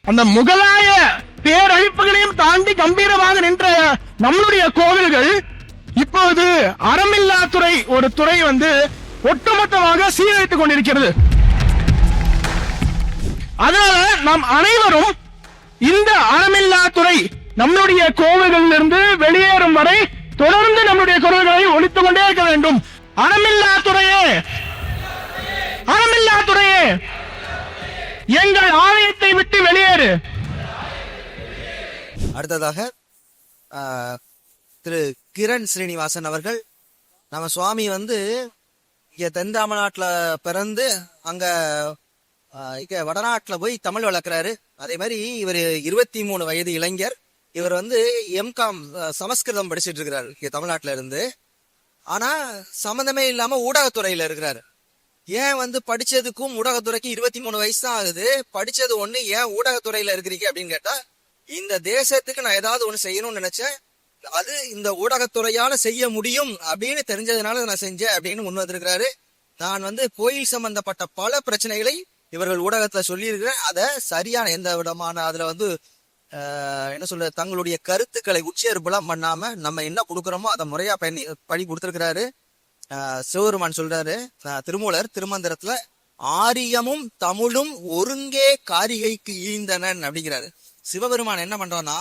அந்த முகலாய பேரழிப்புகளையும் தாண்டி கம்பீரமாக நின்ற நம்மளுடைய கோவில்கள் இப்போது அறமில்லாத்துறை ஒரு துறை ஒட்டுமொத்தமாக சீரழித்துக் கொண்டிருக்கிறது. அதனால நாம் அனைவரும் இந்த அறமில்லாத்துறை நம்மளுடைய கோவில்களிலிருந்து வெளியேறும் வரை தொடர்ந்து நம்முடைய குரல்களை ஒலித்துக் கொண்டே இருக்க வேண்டும். அறமில்லாத்துறையே, அறமில்லாத்துறையே, எங்கள் ஆலயத்தை விட்டு வெளியேறு. அடுத்ததாக திரு கிரண் ஸ்ரீனிவாசன் அவர்கள், நம்ம சுவாமி இங்க தென் தமிழ்நாட்டுல பிறந்து அங்க இங்க வடநாட்டுல போய் தமிழ் வளர்க்கிறாரு. அதே மாதிரி இவர் 23 வயது இளைஞர். இவர் எம்காம் சமஸ்கிருதம் படிச்சுட்டு இருக்கிறாரு இங்க தமிழ்நாட்டுல இருந்து. ஆனா சம்மந்தமே இல்லாம ஊடகத்துறையில இருக்கிறாரு. ஏன் படிச்சதுக்கும் ஊடகத்துறைக்கு 23 வயசு தான் ஆகுது, படிச்சது ஒண்ணு, ஏன் ஊடகத்துறையில இருக்கிறீங்க அப்படின்னு கேட்டா, இந்த தேசத்துக்கு நான் ஏதாவது ஒண்ணு செய்யணும்னு நினைச்சேன், அது இந்த ஊடகத்துறையால செய்ய முடியும் அப்படின்னு தெரிஞ்சதுனால நான் செஞ்சேன் அப்படின்னு முன் வந்திருக்கிறாரு. நான் கோயில் சம்பந்தப்பட்ட பல பிரச்சனைகளை இவர்கள் ஊடகத்துல சொல்லி இருக்கிறேன். அதை சரியான எந்த விதமான அதுல என்ன சொல்ற தங்களுடைய கருத்துக்களை உச்சேர்ப்புலாம் பண்ணாம நம்ம என்ன கொடுக்குறோமோ அதை முறையா பணி கொடுத்திருக்கிறாரு. சிவபெருமான் சொல்றாரு திருமூலர் திருமந்திரத்துல, ஆரியமும் தமிழும் ஒருங்கே காரிகைக்கு ஈந்தனன் அப்படிங்கிறாரு. சிவபெருமான் என்ன பண்றோம்னா,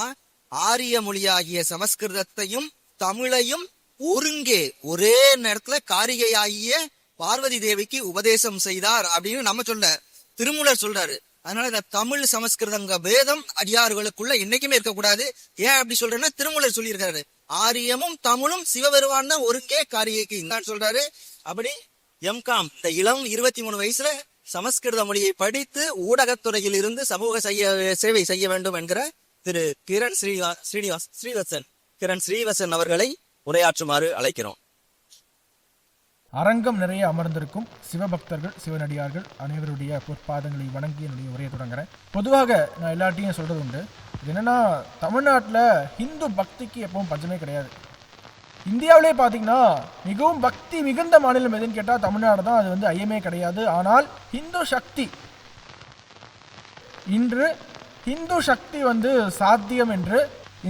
ஆரிய மொழியாகிய சமஸ்கிருதத்தையும் தமிழையும் ஒருங்கே ஒரே நேரத்துல காரிகை ஆகிய பார்வதி தேவிக்கு உபதேசம் செய்தார் அப்படின்னு நம்ம சொல்ல திருமூலர் சொல்றாரு. அதனால இந்த தமிழ் சமஸ்கிருதங்க வேதம் அடியார்களுக்குள்ள என்னைக்குமே இருக்கக்கூடாது. ஏன் அப்படி சொல்றேன்னா, திருமூலர் சொல்லியிருக்காரு, ஆரியமும் தமிழும் சிவபெருமான் தான் ஒருங்கே காரிகைக்கு இந்தான் சொல்றாரு. அப்படி எம்காம் இந்த இளம் 23 வயசுல சமஸ்கிருத மொழியை படித்து ஊடகத்துறையில் இருந்து சமூக சேவை செய்ய வேண்டும் என்கிற திரு கிரண் ஸ்ரீவசன் அவர்களை உரையாற்றுமாறு அழைக்கிறோம். அரங்கம் நிறைய அமர்ந்திருக்கும் சிவபக்தர்கள், சிவனடியார்கள் அனைவருடைய பொற்பாதங்களை வணங்கி என்னுடைய உரையை தொடங்குறேன். பொதுவாக நான் எல்லாட்டையும் சொல்றது உண்டு, என்னன்னா தமிழ்நாட்டில் ஹிந்து பக்திக்கு எப்பவும் பஞ்சமே கிடையாது. இந்தியாவிலே பார்த்தீங்கன்னா மிகவும் பக்தி மிகுந்த மாநிலம் எதுன்னு கேட்டால் தமிழ்நாடு தான். அது ஐயமே கிடையாது. ஆனால் ஹிந்து சக்தி, இன்று ஹிந்து சக்தி சாத்தியம் என்று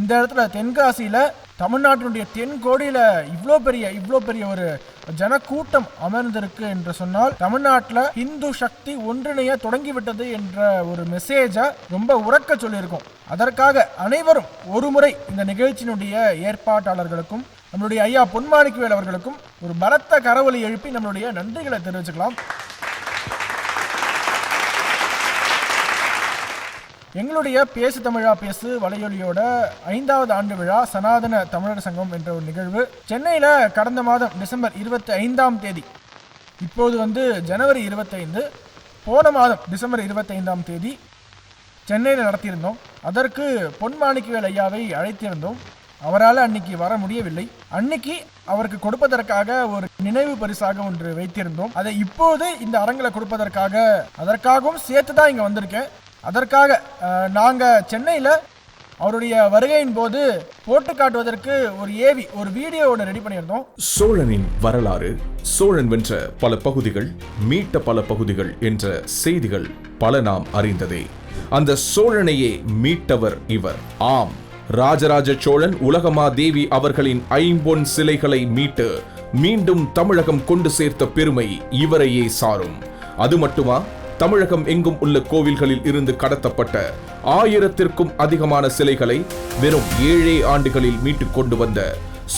இந்த இடத்துல தென்காசியில் தமிழ்நாட்டினுடைய தென்கோடியில் இவ்வளோ பெரிய ஒரு ஜனக்கூட்டம் அமர்ந்திருக்கு என்று சொன்னால், தமிழ்நாட்டில் இந்து சக்தி ஒன்றிணைய தொடங்கிவிட்டது என்ற ஒரு மெசேஜை ரொம்ப உறக்க சொல்லியிருக்கோம். அதற்காக அனைவரும் ஒரு முறை இந்த நிகழ்ச்சியினுடைய ஏற்பாட்டாளர்களுக்கும் நம்மளுடைய ஐயா பொன்மாணிக்கவேல் அவர்களுக்கும் ஒரு பலத்த கரவொலி எழுப்பி நம்மளுடைய நன்றிகளை தெரிவிச்சுக்கலாம். எங்களுடைய பேசு தமிழா பேசு வலையொலியோட 5வது ஆண்டு விழா சனாதன தமிழர் சங்கம் என்ற ஒரு நிகழ்வு சென்னையில் கடந்த மாதம் டிசம்பர் 25ஆம் தேதி, இப்போது ஜனவரி 25, போன மாதம் டிசம்பர் 25ஆம் தேதி சென்னையில் நடத்தியிருந்தோம். அதற்கு பொன்மாணிக்கவேல் ஐயாவை அழைத்திருந்தோம். அவரால் அன்னைக்கு வர முடியவில்லை. அன்னைக்கு அவருக்கு கொடுப்பதற்காக ஒரு நினைவு பரிசாக ஒன்று வைத்திருந்தோம். அதை இப்போது இந்த அரங்கில் கொடுப்பதற்காக, அதற்காகவும் சேர்த்து தான் இங்கே வந்திருக்கேன். அதற்காக நாங்கள் சென்னையில் அவருடைய வருகையின் போது போட்டு காட்டுவதற்கு ஒரு வீடியோ ஒன்று ரெடி பண்ணியிருந்தோம். சோழனின் வரலாறு, சோழன் வென்ற பல பகுதிகள், மீட்ட பல பகுதிகள் என்ற செய்திகள் பல நாம் அறிந்ததே. அந்த சோழனையே மீட்டவர் இவர். ஆம், ராஜராஜ சோழன் உலகமாதேவி அவர்களின் ஐம்பொன் சிலைகளை மீட்டு மீண்டும் தமிழகம் கொண்டு சேர்த்த பெருமை இவரையே சாரும். அது மட்டுமா, தமிழகம் எங்கும் உள்ள கோவில்களில் இருந்து கடத்தப்பட்ட 1000த்திற்கும் அதிகமான சிலைகளை வெறும் 7 ஆண்டுகளில் மீட்டுக் கொண்டு வந்த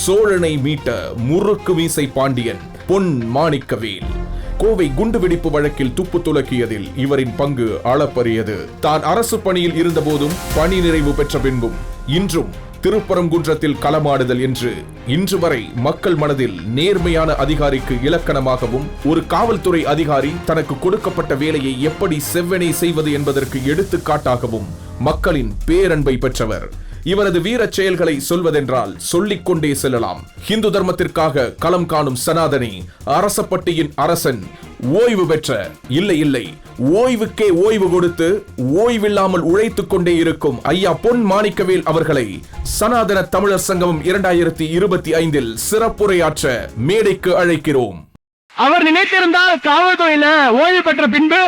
சோழனை மீட்ட முறுக்கு மீசை பாண்டியன் பொன் மாணிக்கவேல். கோவை குண்டுவெடிப்பு வழக்கில் துப்பு துலக்கியதில் இவரின் பங்கு அளப்பரியது. தான் அரசு பணியில் இருந்தபோதும், பணி நிறைவு பெற்ற பின்பும், இன்றும் திருப்பரங்குன்றத்தில் களமாடுதல் என்று இன்று வரை மக்கள் மனதில் நேர்மையான அதிகாரிக்கு இலக்கணமாகவும், ஒரு காவல்துறை அதிகாரி தனக்கு கொடுக்கப்பட்ட வேலையை எப்படி செவ்வனே செய்வது என்பதற்கு எடுத்துக்காட்டாகவும் மக்களின் பேரன்பை பெற்றவர். இவரது வீரச் செயல்களை சொல்வதென்றால் சொல்லிக்கொண்டே செல்லலாம். ஹிந்து தர்மத்திற்காக களம் காணும் சனாதனி, அரசப்பட்டியின் அரசன், ஓய்வு பெற்ற, இல்லை ஓய்வுக்கே ஓய்வு கொடுத்து ஓய்வில்லாமல் உழைத்துக் கொண்டே இருக்கும் ஐயா பொன் மாணிக்கவேல் அவர்களை சனாதன தமிழர் சங்கமம் 2025 சிறப்புரையாற்ற மேடைக்கு அழைக்கிறோம். அவர் நினைத்திருந்தால் காவல்துறையில ஓய்வு பெற்ற பின்பு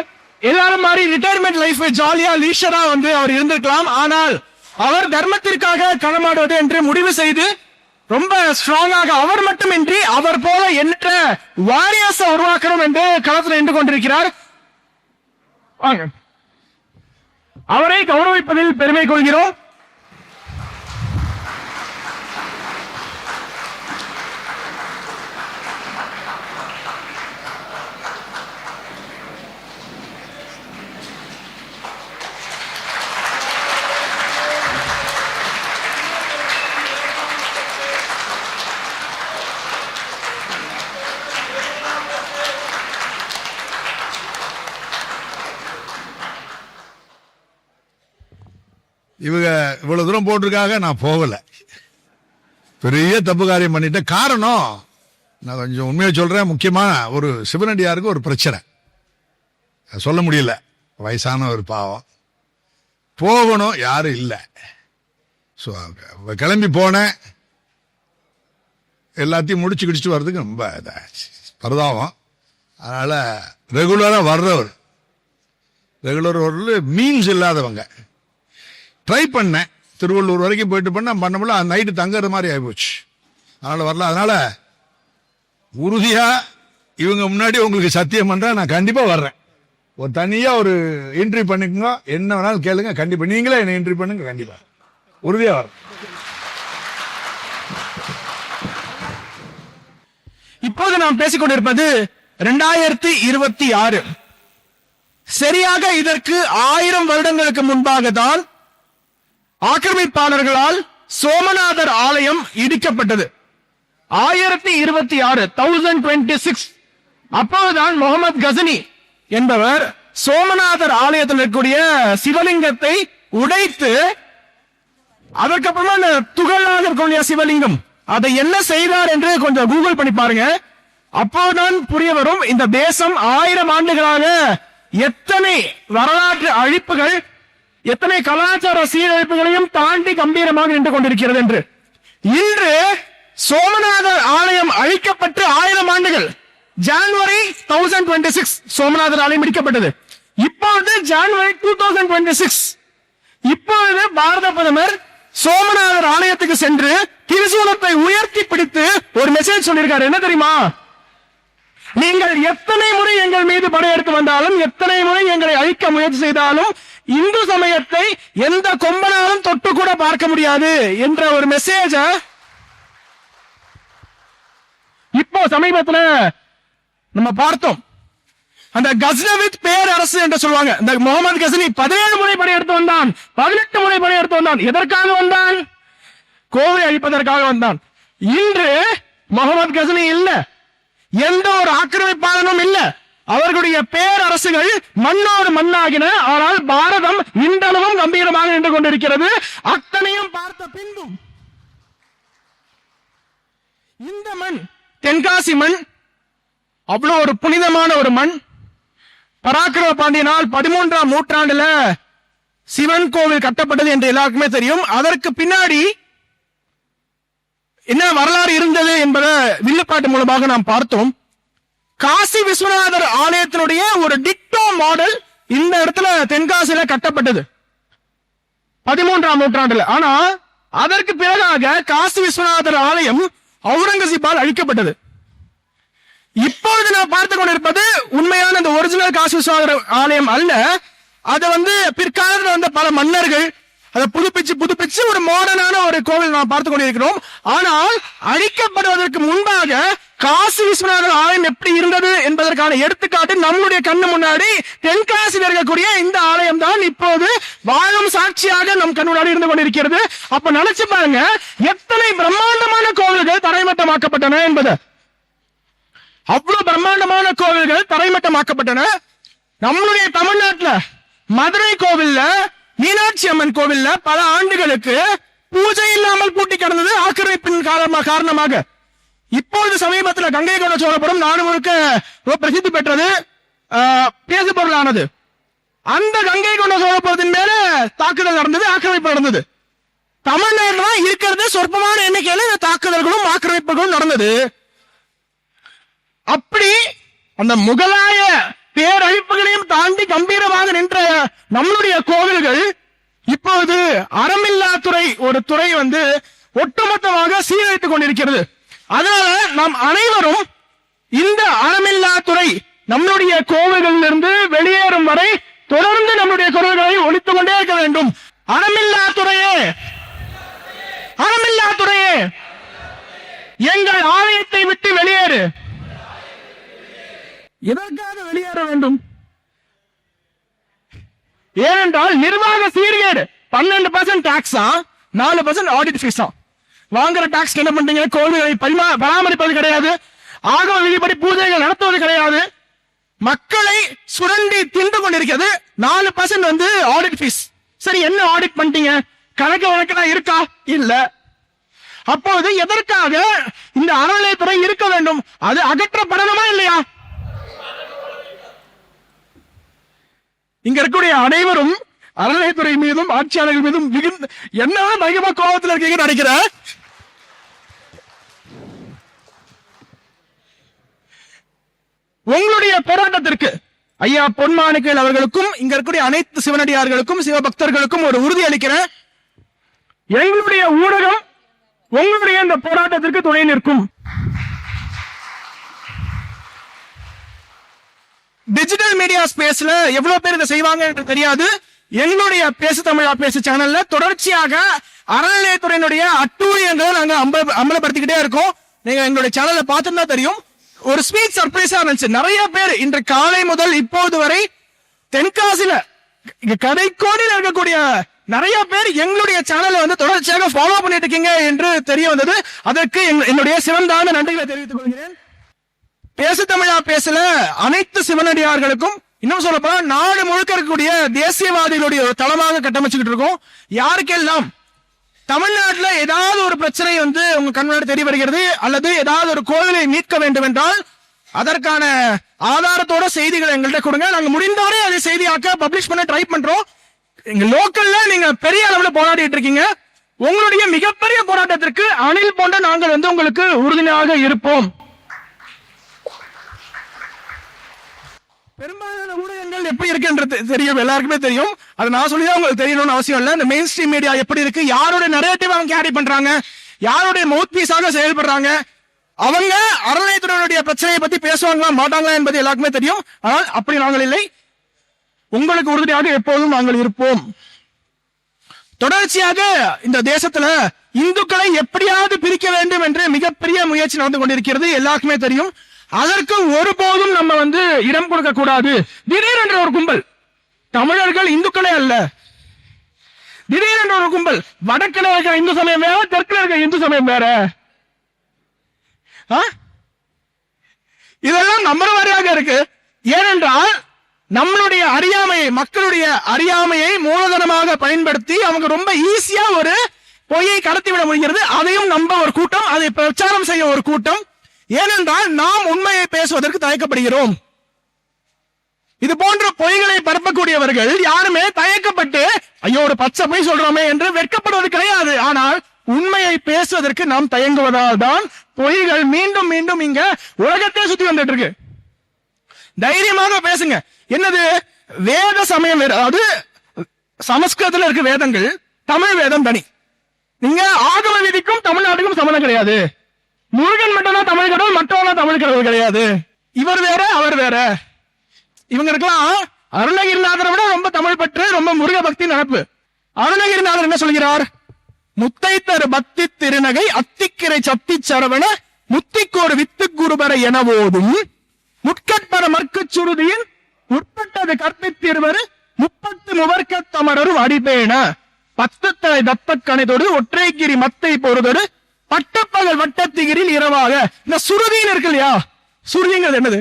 எல்லாரும் மாதிரி ரிட்டையர்மெண்ட் லைஃப் ஜாலியா லீஷரா வந்து அவர் இருந்திருக்கலாம். ஆனால் அவர் தர்மத்திற்காக களமாடுவது என்று முடிவு செய்து ரொம்ப ஸ்ட்ராங்காக அவர் மட்டுமின்றி அவர் போல எண்ணற்ற வாரியர்ஸ் உருவாக்கணும் என்று களத்தில் நின்று கொண்டிருக்கிறார். வாங்க, அவரை கௌரவிப்பதில் பெருமை கொள்கிறோம். இவங்க இவ்வளவு தூரம் போட்டிருக்காக நான் போகல. பெரிய தப்பு காரியம் பண்ணிட்டேன். காரணம் நான் கொஞ்சம் உண்மையை சொல்றேன். முக்கியமான ஒரு சிவனடியாருக்கு ஒரு பிரச்சனை சொல்ல முடியல. வயசான ஒரு பாவம், போகணும், யாரும் இல்லை. ஸோ கிளம்பி போனேன். எல்லாத்தையும் முடிச்சு கிடிச்சிட்டு வர்றதுக்கு ரொம்ப பரிதாபம். அதனால ரெகுலரா வர்றவர் மீன்ஸ் இல்லாதவங்க ட்ரை பண்ணேன். திருவள்ளூர் வரைக்கும் போயிட்டு பண்ண முடியல. நைட்டு தங்குறது மாதிரி ஆகிப்போச்சு. அதனால வரல. அதனால உறுதியா இவங்க முன்னாடி உங்களுக்கு சத்தியம் பண்றேன், நான் கண்டிப்பா வர்றேன். ஒரு தனியா ஒரு என்ட்ரி பண்ணிக்கோங்க, என்ன வேணாலும் கேளுங்க, கண்டிப்பா நீங்களே என்ன என்ட்ரி பண்ணுங்க, கண்டிப்பா உறுதியா வர்றேன். இப்போது நாம் பேசிக் கொண்டிருப்பது 2026. சரியாக இதற்கு 1000 வருடங்களுக்கு முன்பாக தான் ஆக்கிரமிப்பாளர்களால் சோமநாதர் ஆலயம் இடிக்கப்பட்டது. 1026 அப்போதுதான் முகமது கசனி என்பவர் சோமநாதர் ஆலயத்தில் இருக்கக்கூடிய சிவலிங்கத்தை உடைத்து, அதற்கப்புறமா அந்த துகளாக இருக்கக்கூடிய சிவலிங்கம் அதை என்ன செய்தார் என்று கொஞ்சம் கூகுள் பண்ணி பாருங்க. அப்போதான் புரிய வரும் இந்த தேசம் 1000 ஆண்டுகளாக எத்தனை வரலாற்று அழிப்புகள், எத்தனை கலாச்சார சீரழிப்புகளையும் தாண்டி கம்பீரமாக நின்று கொண்டிருக்கிறது என்று. இன்று சோமநாதர் ஆலயம் அழிக்கப்பட்டு 1000 ஆண்டுகள். ஜனவரி 1026 சோமநாதர் ஆலயம் இடிக்கப்பட்டது. இப்பொழுது ஜனவரி 2026. இப்பொழுது பாரத பிரதமர் சோமநாதர் ஆலயத்துக்கு சென்று திரிசூலத்தை உயர்த்தி பிடித்து ஒரு மெசேஜ் சொல்லியிருக்காரு. என்ன தெரியுமா? நீங்கள் எத்தனை முறை எங்கள் மீது படையெடுத்து வந்தாலும், எத்தனை முறை எங்களை அழிக்க முயற்சி செய்தாலும், இந்து சமயத்தை எந்த கொம்பனாலும் தொட்டு கூட பார்க்க முடியாது என்ற ஒரு மெசேஜ இப்போ சமீபத்தில் நம்ம பார்த்தோம். அந்த கஸ்னவித் பேரரசு என்று சொல்லுவாங்க. இந்த முகமது கசனி 17 முறை படையெடுத்து வந்தான், 18 முறை படையெடுத்து வந்தான். எதற்காக வந்தான்? கோவை அழிப்பதற்காக வந்தான். இன்று முகமது கசனி இல்ல, எந்த ஒரு ஆக்கிரமிப்பாளனும் இல்ல. அவர்களுடைய பேரரசுகள் மண்ணோடு மண்ணாகின. ஆனால் பாரதம் இன்றளவும் கம்பீரமாக நின்று கொண்டிருக்கிறது. அத்தனையும் பார்த்த பின்பும் இந்த மண், தென்காசி மண், அவ்வளவு ஒரு புனிதமான ஒரு மண். பராக்கிரம பாண்டியனால் 13ஆம் நூற்றாண்டுல சிவன் கோவில் கட்டப்பட்டது என்று எல்லாருக்குமே தெரியும். அதற்கு பின்னாடி என்ன வரலாறு இருந்தது என்பதை வில்லுப்பாட்டு மூலமாக நாம் பார்த்தோம். காசி விஸ்வநாதர் ஆலயத்தினுடைய ஒரு டிக்டோ மாடல் இந்த இடத்துல தென்காசியில கட்டப்பட்டது 13ஆம் நூற்றாண்டுல. ஆனா அதற்கு பிறகாக காசி விஸ்வநாதர் ஆலயம் அவுரங்கசீப்பால் அழிக்கப்பட்டது. இப்பொழுது நான் பார்த்து கொண்டிருப்பது உண்மையான இந்த ஒரிஜினல் காசி விஸ்வநாதர் ஆலயம் அல்ல. அதை பிற்காலத்தில் வந்த பல மன்னர்கள் அதை புதுப்பிச்சு ஒரு மாடர்னான ஒரு கோவில் நாம் பார்த்துக் கொண்டிருக்கிறோம். ஆனால் அழிக்கப்படுவதற்கு முன்பாக காசி விஸ்வநாதர் ஆலயம் எப்படி இருந்தது என்பதற்கான எடுத்துக்காட்டு நம்முடைய கண்ணு முன்னாடி தென்காசியில் இருக்கக்கூடிய இந்த ஆலயம் தான் இப்போது வாழும் சாட்சியாக நம் கண் முன்னாடி இருந்து கொண்டிருக்கிறது. அப்ப நினைச்சு பாருங்க, எத்தனை பிரம்மாண்டமான கோவில்கள் தரைமட்டமாக்கப்பட்டன என்பது. அவ்வளவு பிரம்மாண்டமான கோவில்கள் தரைமட்டமாக்கப்பட்டன. நம்மளுடைய தமிழ்நாட்டுல மதுரை கோவில்ல, மீனாட்சி அம்மன் கோவில்ல பல ஆண்டுகளுக்கு பூஜை இல்லாமல் பூட்டி கிடந்தது ஆக்கிரமிப்பின் காரணமாக. இப்பொழுது சமீபத்தில் கங்கை கொண்ட சோழபுரம் நாடு முழுக்க பிரசித்தி பெற்றது, பேசு பொருளானது. அந்த கங்கை கொண்ட சோழபுரத்தின் மேல தாக்குதல் நடந்தது, ஆக்கிரமிப்பு நடந்தது. தமிழ்நாட்டில் தான் இருக்கிறது சொற்பமான எண்ணிக்கையில தாக்குதல்களும் ஆக்கிரமிப்புகளும் நடந்தது. அப்படி அந்த முகலாய பேரழிப்புகளையும் தாண்டி கம்பீரமாக நின்ற நம்மளுடைய கோவில்கள் இப்போது அறமில்லாத்துறை ஒரு துறை வந்து ஒட்டுமொத்தமாக சீரழித்துக் கொண்டிருக்கிறது. அதனால நாம் அனைவரும் இந்த அறமில்லாத்துறை நம்மளுடைய கோவில்களிலிருந்து வெளியேறும் வரை தொடர்ந்து நம்முடைய குரல்களை ஒலித்துக் கொண்டே இருக்க வேண்டும். அறமில்லாத்துறையே, அறமில்லாத்துறையே, எங்கள் ஆலயத்தை விட்டு வெளியேறு. எதற்காக வெளியேற வேண்டும்? ஏனென்றால் நிர்வாக சீர்கேடு. 12% டாக்ஸா, 4% ஆடிட் ஃபீஸா. வாங்குற டாக்ஸ் என்ன பண்றீங்க? கோவில்களை பராமரிப்பது கிடையாது, ஆகம விதிப்படி பூஜைகள் நடத்துவது கிடையாது, மக்களை சுரண்டி தின்று கொண்டிருக்கிறது. 4% வந்து ஆடிட் ஃபீஸ். சரி, என்ன ஆடிட் பண்ணிட்டீங்க? கணக்கு வழக்கெல்லாம் இருக்கா? இல்ல. அப்போது எதற்காக இந்த அறநிலையத்துறை இருக்க வேண்டும்? அது அகற்றப்படணுமா இல்லையா? இங்க இருக்கக்கூடிய அனைவரும் அறநிலையத்துறை மீதும் ஆட்சியாளர்கள் மீதும் என்ன பயங்கரமா கோபத்தில் இருக்கீங்கன்னு நினைக்கிறேன். உங்களுடைய போராட்டத்திற்கு ஐயா பொன்மாணிக்கவேல் அவர்களுக்கும் இங்க இருக்கக்கூடிய அனைத்து சிவனடியார்களுக்கும் சிவபக்தர்களுக்கும் ஒரு உறுதி அளிக்கிறேன். எங்களுடைய ஊடகம் உங்களுடைய இந்த போராட்டத்திற்கு துணை நிற்கும். டிஜிட்டல் மீடியா ஸ்பேஸ்ல எவ்வளவு பேர் இதை செய்வாங்க என்று தெரியாது. எங்களுடைய பேசு தமிழா பேசு சேனல்ல தொடர்ச்சியாக அறநிலையத்துறையினுடைய அட்டூழியங்களை நாங்க அமலப்படுத்திக்கிட்டே இருக்கோம். நீங்க எங்களுடைய சேனல்ல பார்த்துன்னா தெரியும். ஒரு ஸ்வீட் சர்ப்ரைஸா இருந்துச்சு. நிறைய பேர் இன்று காலை முதல் இப்போது வரை தென்காசில கடைக்கோடியில் இருக்கக்கூடிய நிறைய பேர் எங்களுடைய சேனலை வந்து தொடர்ச்சியாக ஃபாலோ பண்ணிட்டு இருக்கீங்க என்று தெரிய வந்தது. அதற்கு என்னுடைய சிறந்தான நன்றிகளை தெரிவித்துக் கொள்கிறேன். பேசு தமிழா பேசல அனைத்து சிவனடியார்களுக்கும், இன்னும் சொல்ல போனா நாடு முழுக்க இருக்கக்கூடிய தேசியவாதிகளுடைய ஒரு தளமாக கட்டமைச்சுக்கிட்டு இருக்கோம். யாருக்கெல்லாம் தமிழ்நாட்டுல ஏதாவது ஒரு பிரச்சனை வந்து உங்க கண்முன்னாடி தெரிய வருகிறது, அல்லது ஏதாவது ஒரு கோவிலை மீட்க வேண்டும் என்றால் அதற்கான ஆதாரத்தோட செய்திகளை எங்கள்கிட்ட கொடுங்க. நாங்க முடிந்தவரை அதை செய்தியாக்க பப்ளிஷ் பண்ண ட்ரை பண்றோம். எங்க லோக்கல்ல நீங்க பெரிய அளவுல போராடிட்டு இருக்கீங்க. உங்களுடைய மிகப்பெரிய போராட்டத்திற்கு அணில் போன்ற நாங்கள் வந்து உங்களுக்கு உறுதுணையாக இருப்போம். பெரும்பாலான ஊடகங்கள் எப்படி இருக்குன்றது தெரியும், எல்லாருக்குமே தெரியும். அது நான் சொல்லிதான் உங்களுக்கு தெரியணும்னு அவசியம் இல்லை. இந்த மெயின் ஸ்ட்ரீம் மீடியா எப்படி இருக்கு, யாருடைய நரேட்டிவ் அவங்க கேரி பண்றாங்க, யாருடைய மவுத் பீஸாக செயல்படுறாங்க, அவங்க அறநிலையத்துறையுடைய பிரச்சனையை பத்தி பேசுவாங்களா மாட்டாங்களா என்பது எல்லாருக்குமே தெரியும். ஆனால் அப்படி நாங்கள் இல்லை. உங்களுக்கு உறுதியாக எப்போதும் நாங்கள் இருப்போம். தொடர்ச்சியாக இந்த தேசத்துல இந்துக்களை எப்படியாவது பிரிக்க வேண்டும் என்று மிகப்பெரிய முயற்சி நடந்து கொண்டிருக்கிறது, எல்லாருக்குமே தெரியும். அதற்கு ஒருபோதும் நம்ம வந்து இடம் கொடுக்க கூடாது. திடீரென்ற ஒரு கும்பல், தமிழர்கள் இந்துக்களே அல்ல, திடீரென்ற ஒரு கும்பல் வடக்கில் இருக்கிற இந்து சமயம் வேற, தெற்கில் இருக்கிற இந்து சமயம் வேற, இதெல்லாம் நம்புற மாதிரியாக இருக்கு. ஏனென்றால் நம்மளுடைய அறியாமையை, மக்களுடைய அறியாமையை மூலதனமாக பயன்படுத்தி அவங்க ரொம்ப ஈஸியா ஒரு பொய்யை கடத்திவிட முடிகிறது. அதையும் நம்ப ஒரு கூட்டம், அதை பிரச்சாரம் செய்ய ஒரு கூட்டம். ஏனென்றால் நாம் உண்மையை பேசுவதற்கு தயக்கப்படுகிறோம். இது போன்ற பொய்களை பரப்பக்கூடியவர்கள் யாருமே தயக்கப்பட்டு ஐயோ ஒரு பச்சை பொய் சொல்றோமே என்று வெட்கப்படுவது கிடையாது. ஆனால் உண்மையை பேசுவதற்கு நாம் தயங்குவதால் தான் பொய்கள் மீண்டும் மீண்டும் இங்க உலகத்தை சுத்தி வந்துட்டு இருக்கு. தைரியமாக பேசுங்க. என்னது வேத சமயம் வேறு, அதாவது சமஸ்கிருதத்துல இருக்க வேதங்கள், தமிழ் வேதம் தனி. நீங்க ஆகம விதிக்கும் தமிழ்நாட்டுக்கும் சம்மந்தம் கிடையாது. முருகன் மட்டும் தான் தமிழ் கடவுள், மற்றவங்க தமிழ் கடவுள் கிடையாது. இவர் வேற அவர் வேற. இவங்களுக்கெல்லாம் அருணகிரிநாதரை விட ரொம்ப தமிழ் பற்று, ரொம்ப முருக பக்தி நடப்பு. அருணகிரிநாதர் என்ன சொல்கிறார்? முத்தை தரு பக்தி திருநகை அத்திக்கிரை சத்தி சரவண முத்திக்கோடு வித்து குருபர என போதும் முட்கட்பர மற்கு சுருதியின் உட்பட்டது கற்பித்திருவர் 30 முவர்க்க தமரரும் அடிபேன 10 தலை தத்த கணைதோடு ஒற்றைகிரி மத்தை பொறுதோடு பட்டப்பகல் வட்டத்திகிரில் இரவாக. இந்த சுருதின்னு இருக்கு இல்லையா, சுருதிங்கிறது என்னது?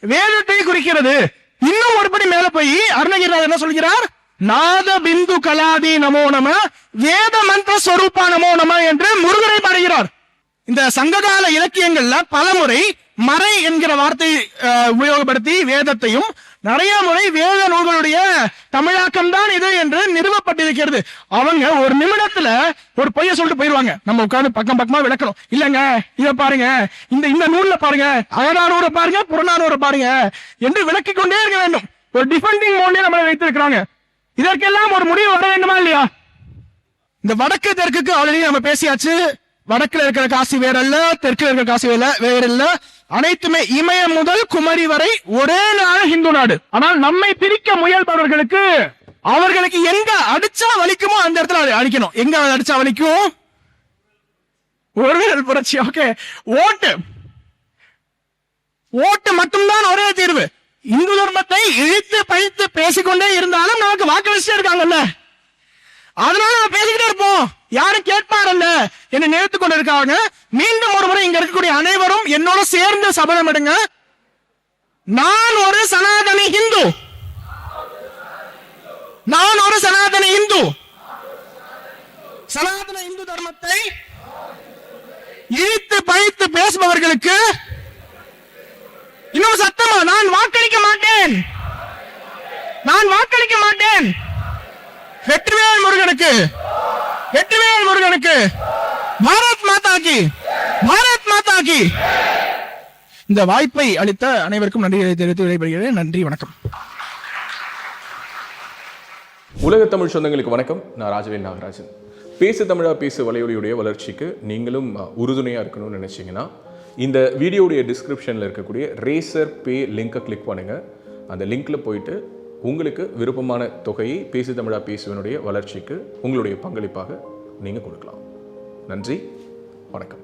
வேதத்தை குறிக்கிறது. இன்னும் ஒருபடி மேல போய் அருணகிரிநாதர் என்ன சொல்கிறார்? நாத பிந்து கலாதி நமோ நம வேத மந்திர ஸ்வரூபா நமோ நம என்று முருகனை பாடுகிறார். இந்த சங்ககால இலக்கியங்கள்ல பலமுறை மறை என்கிற வார்த்தை உபயோகப்படுத்தி வேதத்தையும் நிறைய முறை வேத நூல்களுடைய தமிழாக்கம் தான் இது என்று நிறுவப்பட்டிருக்கிறது. அவங்க ஒரு நிமிடத்துல ஒரு பொய்ய சொல்லிட்டு போயிருவாங்க. நம்ம உட்கார்ந்து பக்கம் பக்கமா விளக்கணும். இல்லங்க இத பாருங்க, இந்த நூல்ல பாருங்க, அகநானூரை பாருங்க, புறநானூரை பாருங்க என்று விளக்கிக் கொண்டே இருக்க வேண்டும். ஒரு டிஃபெண்டிங் மோட்ல நம்மளை வைத்திருக்கிறாங்க. இதற்கெல்லாம் ஒரு முடிவு வர வேண்டுமா இல்லையா? இந்த வடக்கு தெற்குக்கு ஆல்ரெடி நம்ம பேசியாச்சு. வடக்குல இருக்கிற காசி வேற இல்ல, தெற்குல இருக்கிற காசி வேற இல்ல. அனைத்துமே இமயம் முதல் குமரி வரை ஒரே நாடு, ஹிந்து நாடு. ஆனால் நம்மை பிரிக்க முயல்பவர்களுக்கு அவர்களுக்கு எங்க அடிச்சா வலிக்குமோ அந்த இடத்துல அடிக்கணும். எங்க அடிச்சா வலிக்கும்? ஒரு புரட்சி. ஓகே, ஓட்டு மட்டும்தான் ஒரே தீர்வு. இந்து தர்மத்தை இழுத்து பழித்து பேசிக்கொண்டே இருந்தாலும் நமக்கு வாக்களிச்சு இருக்காங்கல்ல, அதனால நம்ம பேசிக்கிட்டே இருப்போம். யாரும் கேட்பாரல்ல என்ன நினைத்துக் கொண்டிருக்காங்க. மீண்டும் ஒரு முறை இங்க இருக்கக்கூடிய அனைவரும் என்னோட சேர்ந்து சபதம் எடுங்க. நான் ஒரு சனாதனி இந்து, நான் ஒரு சனாதன இந்து. சனாதன இந்து தர்மத்தை இழுத்து பழித்து பேசுபவர்களுக்கு இன்னும் சத்தமா நான் வாக்களிக்க மாட்டேன், நான் வாக்களிக்க மாட்டேன். வெற்றிவேல் முருகனுக்கு, வெற்றிவேல் முருகனுக்கு. பாரத் மாதா கி, பாரத் மாதா கி. இந்த வாய்ப்பை அளித்த அனைவருக்கும் நன்றி தெரிவித்து விடைபெறுகிறேன். நன்றி, வணக்கம். உலக தமிழ் சொந்தங்களுக்கு வணக்கம். நான் ராஜவேல் நாகராஜன். பேசு தமிழா பேசு வலையொலியுடைய வளர்ச்சிக்கு நீங்களும் உறுதுணையாக இருக்கணும்னு நினச்சிங்கன்னா இந்த வீடியோடைய டிஸ்கிரிப்ஷனில் இருக்கக்கூடிய ரேசர் பே லிங்கை கிளிக் பண்ணுங்கள். அந்த லிங்க்கில் போயிட்டு உங்களுக்கு விருப்பமான தொகையை பேசு தமிழா பேசுவனுடைய வளர்ச்சிக்கு உங்களுடைய பங்களிப்பாக நீங்கள் கொடுக்கலாம். நன்றி, வணக்கம்.